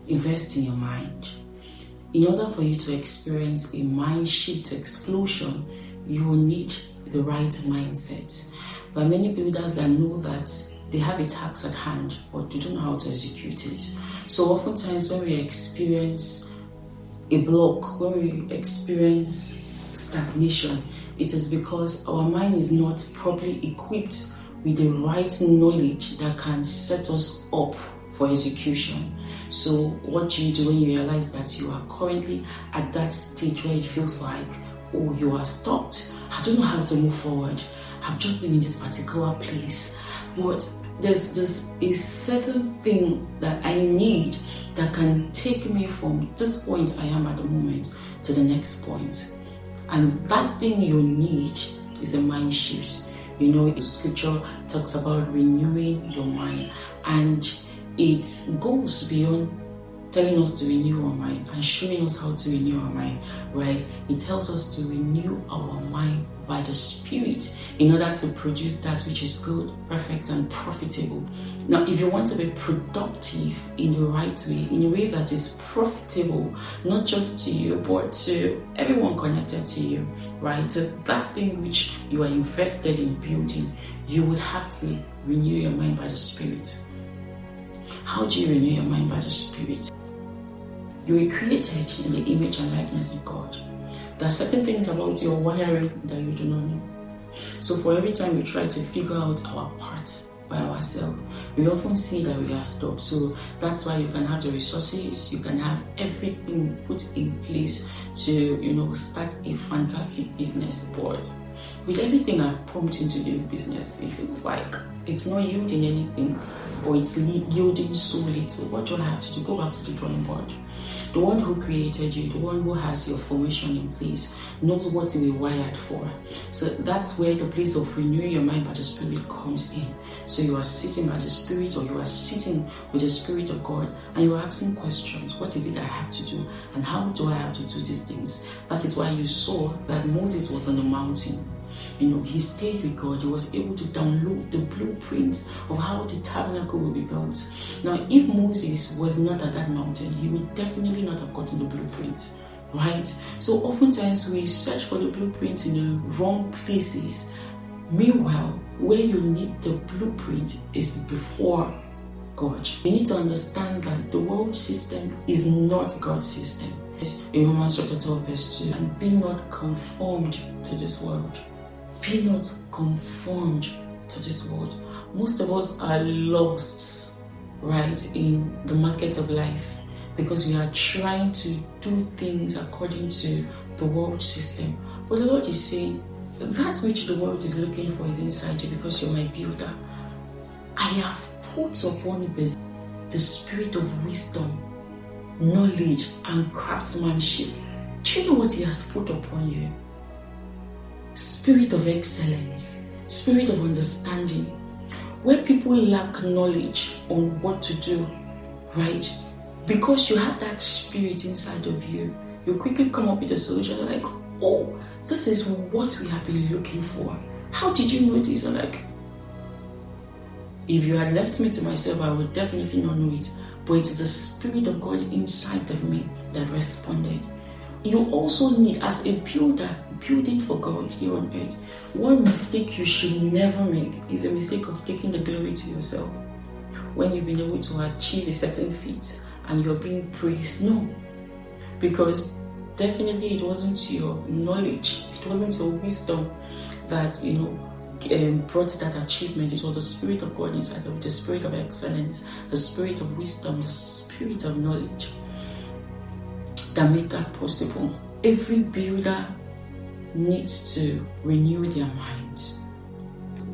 Invest in your mind. In order for you to experience a mind shift explosion, you will need the right mindset. There are many builders that know that they have a task at hand, but they don't know how to execute it. So oftentimes when we experience a block, when we experience stagnation, it is because our mind is not properly equipped with the right knowledge that can set us up for execution. So what do you do when you realize that you are currently at that stage where it feels like, oh, you are stopped? I don't know how to move forward. I've just been in this particular place, but there's a certain thing that I need that can take me from this point I am at the moment to the next point. And that thing you need is a mind shift. You know, the scripture talks about renewing your mind, and it goes beyond telling us to renew our mind and showing us how to renew our mind, right? It tells us to renew our mind by the Spirit in order to produce that which is good, perfect, and profitable. Now, if you want to be productive in the right way, in a way that is profitable, not just to you, but to everyone connected to you, right? That thing which you are invested in building, you would have to renew your mind by the Spirit. How do you renew your mind by the Spirit? You were created in the image and likeness of God. There are certain things about your wiring that you do not know. So for every time we try to figure out our parts by ourselves, we often see that we are stuck. So that's why you can have the resources, you can have everything put in place to, start a fantastic business. But with everything I've pumped into this business, it feels like it's not yielding anything, or it's yielding so little. What do I have to do? Go back to the drawing board. The one who created you, the one who has your formation in place, knows what you were wired for. So that's where the place of renewing your mind by the Spirit comes in. So you are sitting by the Spirit, or you are sitting with the Spirit of God, and you are asking questions. What is it I have to do? And how do I have to do these things? That is why you saw that Moses was on the mountain. He stayed with God. He was able to download the blueprint of how the tabernacle will be built. Now, if Moses was not at that mountain, he would definitely not have gotten the blueprint, right? So oftentimes we search for the blueprint in the wrong places. Meanwhile, where you need the blueprint is before God. You need to understand that the world system is not God's system. In Romans chapter 12 verse 2, and be not conformed to this world. Be not conformed to this world. Most of us are lost, right, in the market of life because we are trying to do things according to the world system. But the Lord is saying, that which the world is looking for is inside you, because you're my builder. I have put upon you the spirit of wisdom, knowledge, and craftsmanship. Do you know what He has put upon you? Spirit of excellence, spirit of understanding. Where people lack knowledge on what to do, right? Because you have that spirit inside of you, you quickly come up with a solution. You're like, oh, this is what we have been looking for. How did you know this? I'm like, if you had left me to myself, I would definitely not know it. But it is the Spirit of God inside of me that responded. You also need, as a builder, building for God here on earth, one mistake you should never make is a mistake of taking the glory to yourself. When you've been able to achieve a certain feat and you're being praised, no. Because definitely it wasn't your knowledge, it wasn't your wisdom that, brought that achievement. It was the Spirit of God inside of you, the Spirit of excellence, the Spirit of wisdom, the Spirit of knowledge that made that possible. Every builder needs to renew their minds.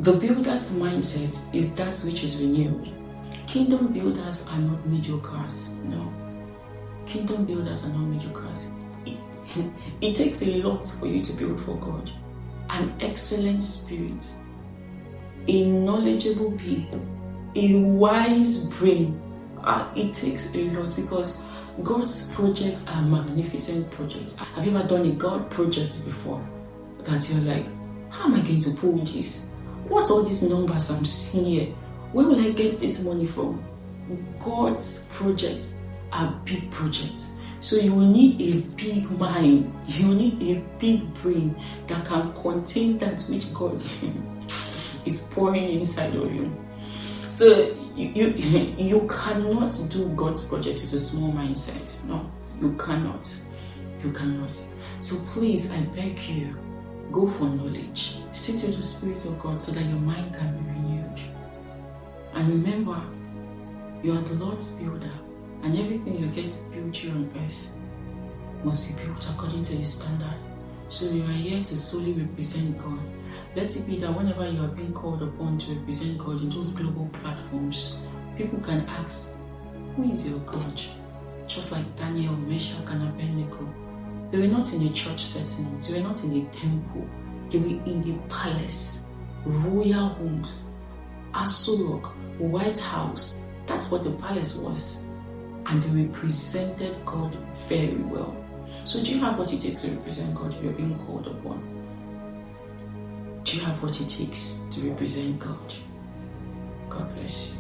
The builder's mindset is that which is renewed. Kingdom builders are not mediocres. No. Kingdom builders are not mediocres. It takes a lot for you to build for God. An excellent spirit, a knowledgeable people, a wise brain. It takes a lot, because God's projects are magnificent projects. Have you ever done a God project before that you're like, how am I going to pull this? What's all these numbers I'm seeing here? Where will I get this money from? God's projects are big projects. So you will need a big mind. You will need a big brain that can contain that which God is pouring inside of you. So you cannot do God's project with a small mindset. No, you cannot. You cannot. So please, I beg you, go for knowledge. Sit with the Spirit of God so that your mind can be renewed. And remember, you are the Lord's builder, and everything you get built here on earth must be built according to His standard. So you are here to solely represent God. Let it be that whenever you are being called upon to represent God in those global platforms, people can ask, who is your God? Just like Daniel, Meshach, and Abednego. They were not in a church setting. They were not in a temple. They were in the palace, royal homes, Asurok, White House. That's what the palace was. And they represented God very well. So do you have what it takes to represent God if you're being called upon? Do you have what it takes to represent God? God bless you.